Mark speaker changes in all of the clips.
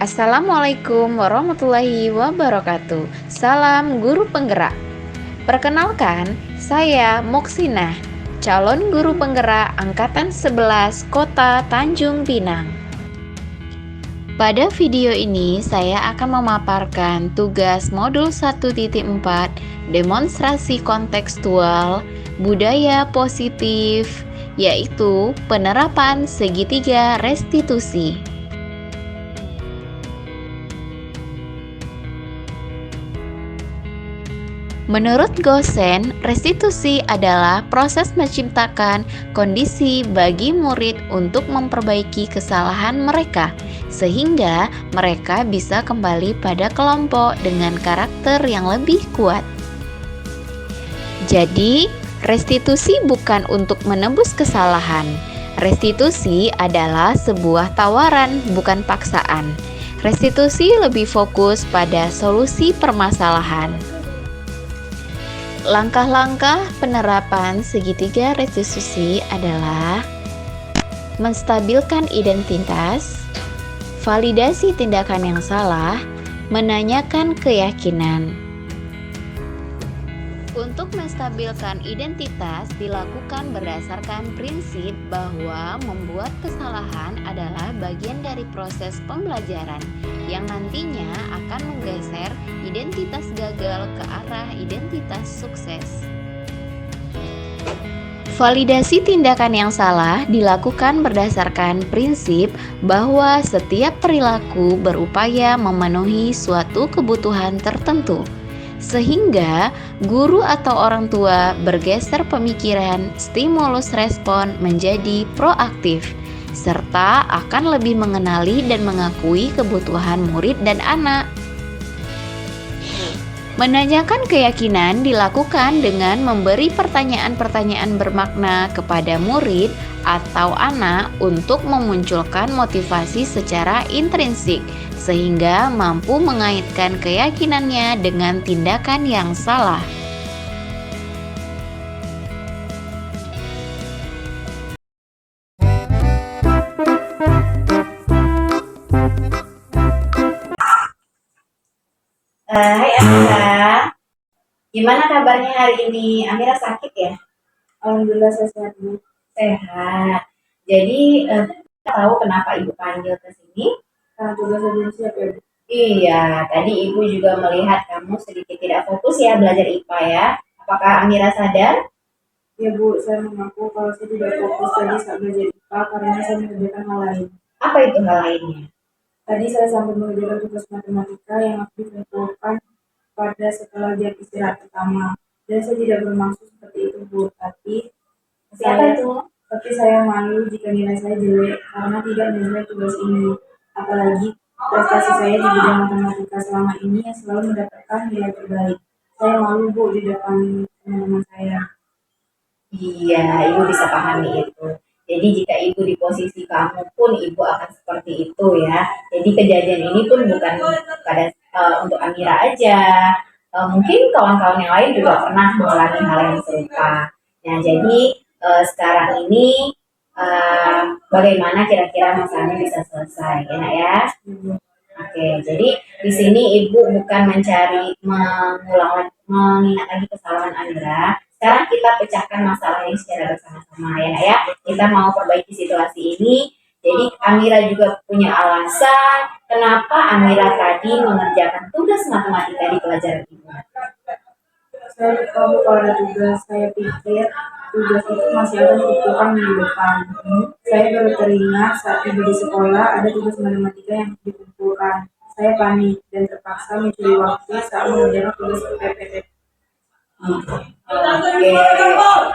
Speaker 1: Assalamualaikum warahmatullahi wabarakatuh. Salam guru penggerak. Perkenalkan, saya Moksinah, calon guru penggerak angkatan 11 Kota Tanjung Pinang. Pada video ini saya akan memaparkan tugas modul 1.4 demonstrasi kontekstual budaya positif, yaitu penerapan segitiga restitusi. Menurut Gosen, restitusi adalah proses menciptakan kondisi bagi murid untuk memperbaiki kesalahan mereka, sehingga mereka bisa kembali pada kelompok dengan karakter yang lebih kuat. Jadi, restitusi bukan untuk menebus kesalahan. Restitusi adalah sebuah tawaran, bukan paksaan. Restitusi lebih fokus pada solusi permasalahan. Langkah-langkah penerapan segitiga restitusi adalah menstabilkan identitas, validasi tindakan yang salah, menanyakan keyakinan. Untuk menstabilkan identitas dilakukan berdasarkan prinsip bahwa membuat kesalahan adalah bagian dari proses pembelajaran yang nantinya akan menggeser identitas gagal ke arah identitas sukses. Validasi tindakan yang salah dilakukan berdasarkan prinsip bahwa setiap perilaku berupaya memenuhi suatu kebutuhan tertentu, sehingga guru atau orang tua bergeser pemikiran stimulus respon menjadi proaktif, serta akan lebih mengenali dan mengakui kebutuhan murid dan anak. Menanyakan keyakinan dilakukan dengan memberi pertanyaan-pertanyaan bermakna kepada murid atau anak untuk memunculkan motivasi secara intrinsik, sehingga mampu mengaitkan keyakinannya dengan tindakan yang salah.
Speaker 2: Hai Amira, gimana kabarnya hari ini? Amira sakit ya?
Speaker 3: Alhamdulillah saya sehat Bu.
Speaker 2: Sehat. Jadi tahu kenapa Ibu panggil ke sini?
Speaker 3: Karena tugas saya belum siap ya Bu.
Speaker 2: Iya, tadi Ibu juga melihat kamu sedikit tidak fokus ya belajar IPA ya. Apakah Amira sadar?
Speaker 3: Ya Bu, saya mengaku kalau saya tidak fokus tadi saat belajar IPA karena saya mengerjakan hal lain.
Speaker 2: Apa itu hal lainnya?
Speaker 3: Tadi saya sampai mengerjakan tugas matematika yang harus dikumpulkan pada setelah jam istirahat pertama. Dan saya tidak bermaksud seperti itu Bu, tapi saya malu jika nilai saya jelek karena tidak menilai tugas ini. Apalagi prestasi saya di bidang matematika selama ini yang selalu mendapatkan nilai terbaik. Saya malu Bu di depan teman-teman saya.
Speaker 2: Iya, Ibu bisa pahami itu. Jadi jika Ibu di posisi kamu pun Ibu akan seperti itu ya. Jadi kejadian ini pun bukan pada untuk Amira aja. Mungkin kawan-kawan yang lain juga pernah mengalami hal yang serupa. Nah, jadi sekarang ini bagaimana kira-kira masalahnya bisa selesai, ya Nak ya? Oke, jadi di sini Ibu bukan mencari mengingat lagi kesalahan Amira. Sekarang kita pecahkan masalah ini secara bersama-sama ya Nak ya. Kita mau perbaiki situasi ini. Jadi Amira juga punya alasan kenapa Amira tadi mengerjakan tugas matematika di pelajaran Ibu.
Speaker 3: Saya tahu kalau ada tugas, saya pikir tugas itu masih akan dikumpulkan minggu depan. Saya baru teringat saat tiba di sekolah ada tugas matematika yang dikumpulkan. Saya panik dan terpaksa mencuri waktu saat mengerjakan tugas PPT.
Speaker 2: Oke.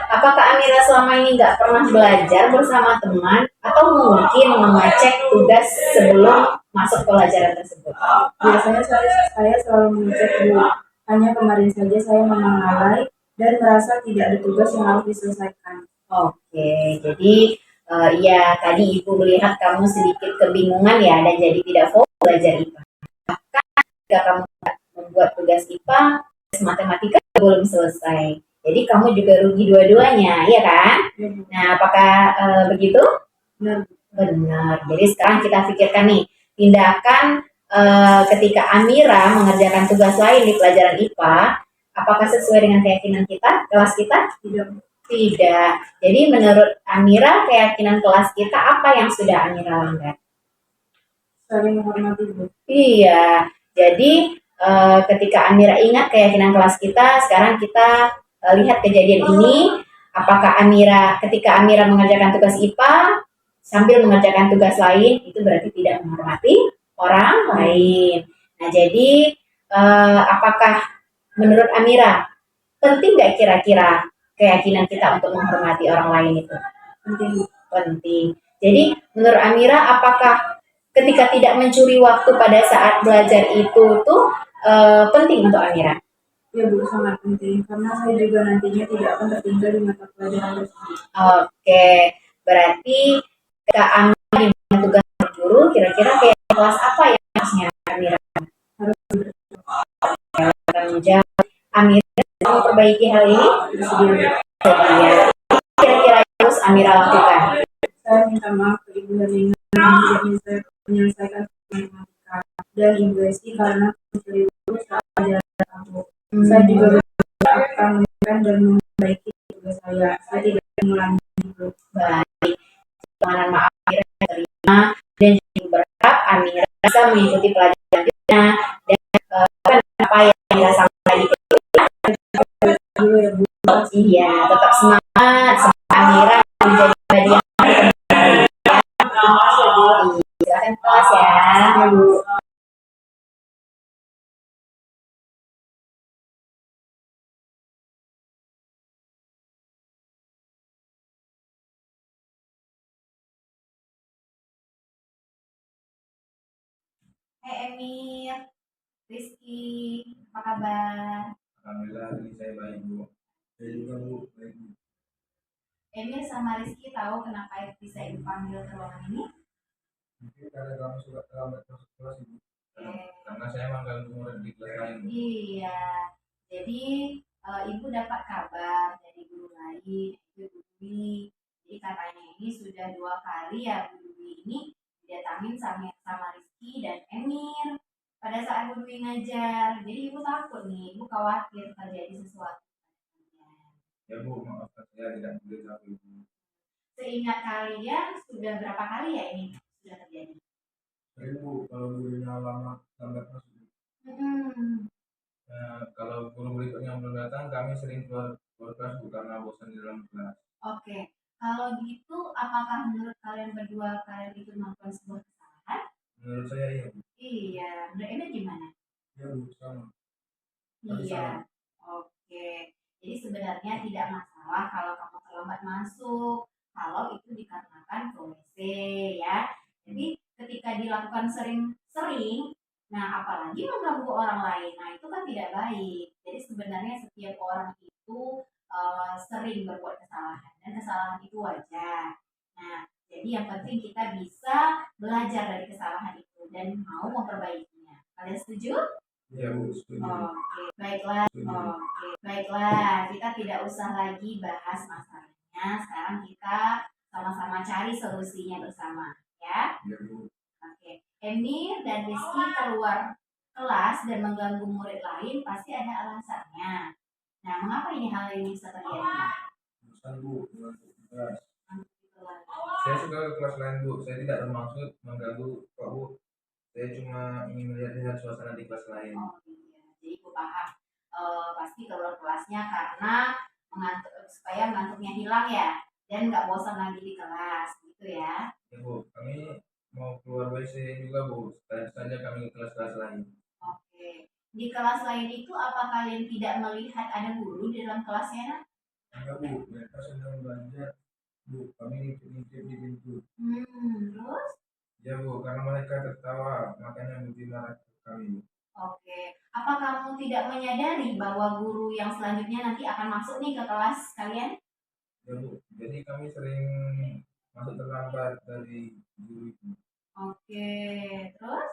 Speaker 2: Apakah Amira selama ini nggak pernah belajar bersama teman atau mungkin mengecek tugas sebelum masuk pelajaran tersebut?
Speaker 3: Biasanya saya selalu mengecek Bu. Hanya kemarin saja saya memang lalai dan merasa tidak ada tugas yang harus diselesaikan.
Speaker 2: Oke, jadi ya tadi Ibu melihat kamu sedikit kebingungan ya dan jadi tidak fokus belajar IPA. Bahkan jika kamu membuat tugas IPA, tugas matematika belum selesai. Jadi kamu juga rugi dua-duanya, iya kan? Nah, apakah begitu?
Speaker 3: Benar.
Speaker 2: Benar. Jadi sekarang kita pikirkan nih, tindakan ketika Amira mengerjakan tugas lain di pelajaran IPA, apakah sesuai dengan keyakinan kita, kelas kita?
Speaker 3: Tidak.
Speaker 2: Tidak. Jadi menurut Amira, keyakinan kelas kita apa yang sudah Amira langgar?
Speaker 3: Saling menghormati, Bu.
Speaker 2: Iya. Jadi ketika Amira ingat keyakinan kelas kita, sekarang kita lihat kejadian ini. Apakah Amira ketika Amira mengerjakan tugas IPA sambil mengerjakan tugas lain itu berarti tidak menghormati orang lain. Nah, jadi apakah menurut Amira penting nggak kira-kira keyakinan kita untuk menghormati orang lain itu?
Speaker 3: Penting.
Speaker 2: Penting. Jadi menurut Amira apakah ketika tidak mencuri waktu pada saat belajar itu tuh penting untuk Amira?
Speaker 3: Ya, Bu, sangat penting karena saya juga nantinya tidak akan tertinggal di mata pelajaran tersebut.
Speaker 2: Oke, berarti ketika Amira diberikan tugas guru, kira-kira kayak kelas apa yang harusnya Amira tanggung jawab? Amira mau memperbaiki hal ini? Iya. Kira-kira yang harus Amira lakukan?
Speaker 3: Saya minta maaf ke Ibu Herlina yang bisa menyelesaikan matematika dan Ibu Esti karena mencuri waktu saat pelajaran kamu. Saya juga akan mengingatkan dan memperbaiki tugas saya. Saya tidak mengulangi itu.
Speaker 2: Baik, permohonan maaf Amira terima dan juga berharap Amira bisa mengikuti pelajaran selanjutnya dan apa yang Amira sampaikan tadi.
Speaker 3: Dulu ya, Bu.
Speaker 2: Iya, tetap semangat, semoga Amira menjadi pribadi yang baik. Silakan kelas ya.
Speaker 3: Ya, Bu.
Speaker 2: Hai Emir, Rizky, apa kabar?
Speaker 4: Alhamdulillah ini saya baik, Bu. Saya juga, Bu, baik, Bu.
Speaker 2: Emir sama Rizky tahu kenapa bisa Ibu panggil ke ruangan ini?
Speaker 4: Mungkin karena kamu suka terlambat masuk kelas, Ibu. Karena saya mengganggu murid di kelas lain, Bu.
Speaker 2: Iya, jadi Ibu dapat kabar dari guru lain, itu Bu Dwi. Jadi katanya ini sudah 2 kali ya Bu Dwi ini didatangin sama Rizky dan Emir pada saat Bu Dwi ngajar. Jadi Ibu takut nih, Ibu khawatir terjadi sesuatu.
Speaker 4: Ya, Bu, maafkan saya tidak boleh tahu, Ibu.
Speaker 2: Seingat kalian sudah berapa kali ya ini sudah terjadi?
Speaker 4: Sering, Bu, kalau gurunya lambat masuk, Bu. Kalau guru berikutnya belum datang, kami sering keluar kelas, Bu, karena bosan di dalam kelas.
Speaker 2: Oke, kalau gitu apakah menurut kalian berdua kalian itu melakukan sebuah kesalahan?
Speaker 4: Menurut saya iya, Bu.
Speaker 2: Iya, menurut Emir gimana?
Speaker 4: Ya, Bu, sama.
Speaker 2: Iya, oke. Jadi sebenarnya tidak masalah kalau kamu terlambat masuk, kalau itu dikarenakan ke WC ya. Jadi ketika dilakukan sering-sering, nah apalagi mengganggu orang lain, nah itu kan tidak baik. Jadi sebenarnya setiap orang itu sering berbuat kesalahan dan kesalahan itu wajar. Nah, jadi yang penting kita bisa belajar dari kesalahan itu dan mau memperbaikinya. Kalian setuju?
Speaker 4: Iya, Bu, setuju.
Speaker 2: Oke, baiklah. Baiklah. Kita tidak usah lagi bahas masalahnya. Sekarang kita sama-sama cari solusinya bersama, ya.
Speaker 4: Iya, Bu.
Speaker 2: Oke. Emir dan Rizky keluar kelas dan mengganggu murid lain pasti ada alasannya. Nah, mengapa hal ini bisa terjadi?
Speaker 4: Bosan, Bu, mengantuk kelas.
Speaker 2: Itulah.
Speaker 4: Saya suka ke kelas lain, Bu. Saya tidak bermaksud mengganggu kok, Bu. Saya cuma ingin melihat suasana di kelas lain.
Speaker 2: Oh iya, jadi aku paham. Pasti keluar kelasnya karena supaya mengantuknya hilang ya, dan nggak bosan lagi di kelas, gitu ya.
Speaker 4: Ya, Bu, kami mau keluar WC juga, Bu. Tadi saja kami ke kelas-kelas lain.
Speaker 2: Oke. Di kelas lain itu apa kalian tidak melihat ada guru di dalam kelasnya? Nak?
Speaker 4: Enggak, Bu. Mereka sedang belajar. Bu, kami ngintip di pintu.
Speaker 2: Terus?
Speaker 4: Ya, Bu, karena mereka tertawa, makanya Bu marah ke kami.
Speaker 2: Oke. Apa kamu tidak menyadari bahwa guru yang selanjutnya nanti akan masuk nih ke kelas kalian?
Speaker 4: Ya, Bu. Jadi kami sering masuk terlambat dari guru itu.
Speaker 2: Oke. Terus?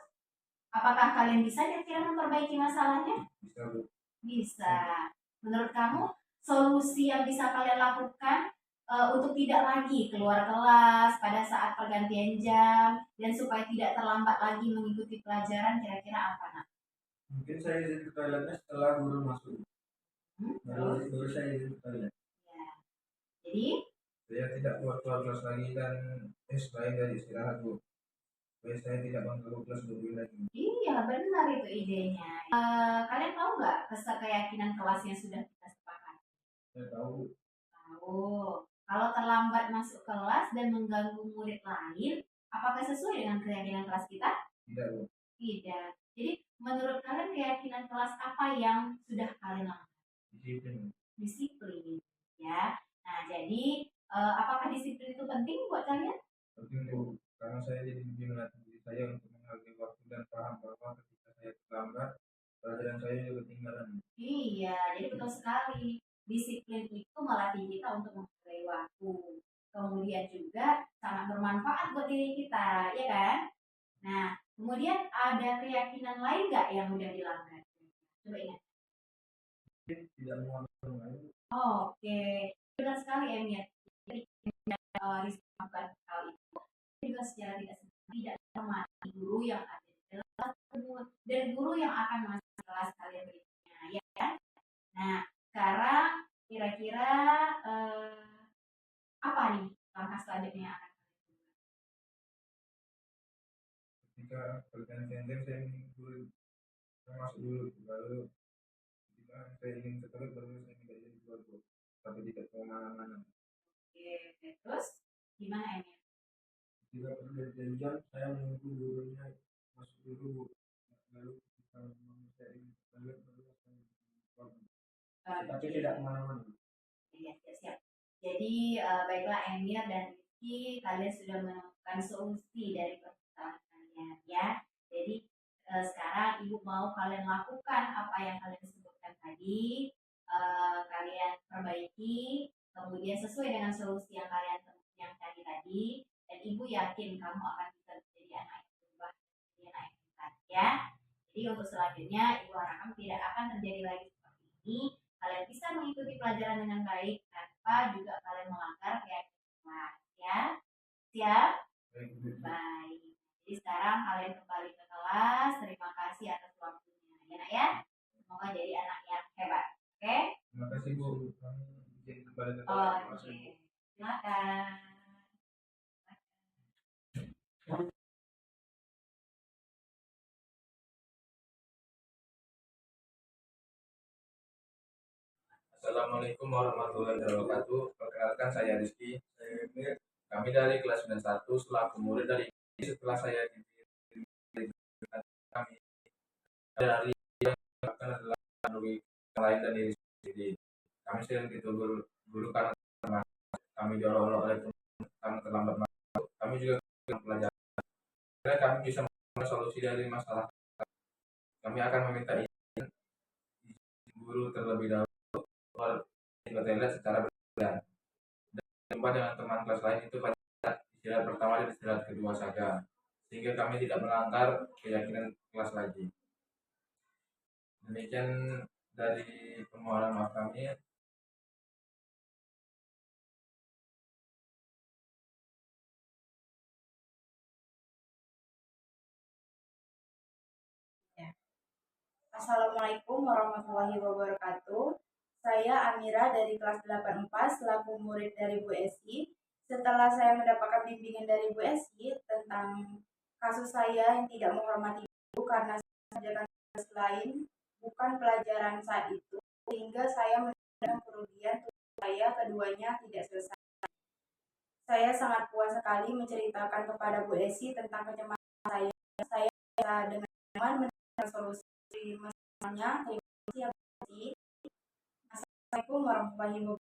Speaker 2: Apakah kalian bisa kira-kira memperbaiki masalahnya?
Speaker 4: Bisa, Bu.
Speaker 2: Bisa. Menurut kamu, solusi yang bisa kalian lakukan untuk tidak lagi keluar kelas pada saat pergantian jam dan supaya tidak terlambat lagi mengikuti pelajaran, kira-kira apa nak?
Speaker 4: Mungkin saya izin ke toiletnya setelah guru masuk.
Speaker 2: Terus?
Speaker 4: Baru saya izin ke toilet.
Speaker 2: Ya. Jadi
Speaker 4: Saya tidak keluar kelas lagi dan selain dari istirahat bu. Supaya saya tidak mengganggu kelas lebih lagi.
Speaker 2: iya benar itu idenya. Kalian tahu nggak keyakinan kelas yang sudah kita sepakati?
Speaker 4: Saya tahu.
Speaker 2: Tahu. Kalau terlambat masuk kelas dan mengganggu murid lain, apakah sesuai dengan keyakinan kelas kita?
Speaker 4: Tidak bu.
Speaker 2: Tidak. Jadi menurut kalian keyakinan kelas apa yang sudah kalian lakukan?
Speaker 4: Disiplin.
Speaker 2: Disiplin, ya. Nah, jadi apakah disiplin itu penting buat kalian?
Speaker 4: Penting bu, karena saya jadi lebih melatih diri saya untuk menghargai waktu dan paham bahwa ketika saya terlambat, pelajaran saya juga ketinggalan.
Speaker 2: Iya, jadi betul sekali. Disiplin itu melatih kita untuk menghargai waktu. Kemudian juga sangat bermanfaat buat diri kita, ya kan? Nah, kemudian ada keyakinan lain nggak yang udah dilanggar? Coba ingat.
Speaker 4: Tidak menguasai lain.
Speaker 2: Oke, benar sekali Emir. Jadi, disebabkan hal itu juga secara tidak menghormati guru yang ada di kelas tersebut dan guru yang akan masuk kelas kalian berikutnya, ya kan? Nah, sekarang kira-kira apa nih langkah selanjutnya yang akan kalian lakukan?
Speaker 4: Ketika pergantian jam saya dulu masuk dulu, lalu ketika saya ingin ke toilet baru saya tidak jadi keluar bu, tapi tidak kemana-mana.
Speaker 2: Oke, terus gimana Emir?
Speaker 4: Ketika pergantian jam saya menunggu gurunya masuk dulu bu, lalu ketika saya ingin ke toilet baru saya keluar bu, tapi tidak kemana-mana.
Speaker 2: Iya, siap. Jadi baiklah Emir dan Rizky, kalian sudah menemukan solusi dari permasalahan kalian ya. Jadi sekarang ibu mau kalian lakukan apa yang kalian sebutkan tadi, kalian perbaiki, kemudian sesuai dengan solusi yang kalian yang tadi, dan ibu yakin kamu akan bisa menjadi anak yang berubah, menjadi anak yang pintar ya. Jadi untuk selanjutnya ibu harapkan tidak akan terjadi lagi seperti ini. Kalian bisa mengikuti pelajaran dengan baik tanpa juga kalian melanggar keyakinan ya. Siap? Baik. Jadi sekarang kalian kembali ke kelas. Terima kasih atas waktunya ya nak ya. Semoga jadi anak yang hebat. Oke?
Speaker 4: Terima kasih bu, kami izin kembali ke
Speaker 2: Oke. Silakan.
Speaker 4: Assalamualaikum warahmatullahi wabarakatuh. Perkenalkan saya Rizky. Kami dari kelas 91 selaku murid dari setelah saya kami dari yang adalah melalui yang lain dan diri sendiri. Kami sering ditegur guru karena kami diolok-olok oleh teman kami terlambat masuk. Kami juga pelajaran. Karena kami bisa menemukan solusi dari masalah. Kami akan meminta izin guru terlebih dahulu ke toilet secara bergantian. Dan jumpa dengan teman kelas lain itu pada istirahat pertama dan istirahat kedua saja, sehingga kami tidak melanggar keyakinan kelas lagi. Demikian dari permohonan maaf kami.
Speaker 3: Assalamualaikum warahmatullahi wabarakatuh. Saya Amira dari kelas 84 selaku murid dari Bu Esi. Setelah saya mendapatkan bimbingan dari Bu Esi tentang kasus saya yang tidak menghormati guru karena saya mengerjakan tugas lain bukan pelajaran saat itu, sehingga saya mendapatkan kerugian tugas saya keduanya tidak selesai. Saya sangat puas sekali menceritakan kepada Bu Esi tentang kecemasan saya. Saya bisa dengan nyaman menemukan solusi masalahnya. Terima kasih ya Bu Esi. Assalamualaikum warahmatullahi wabarakatuh.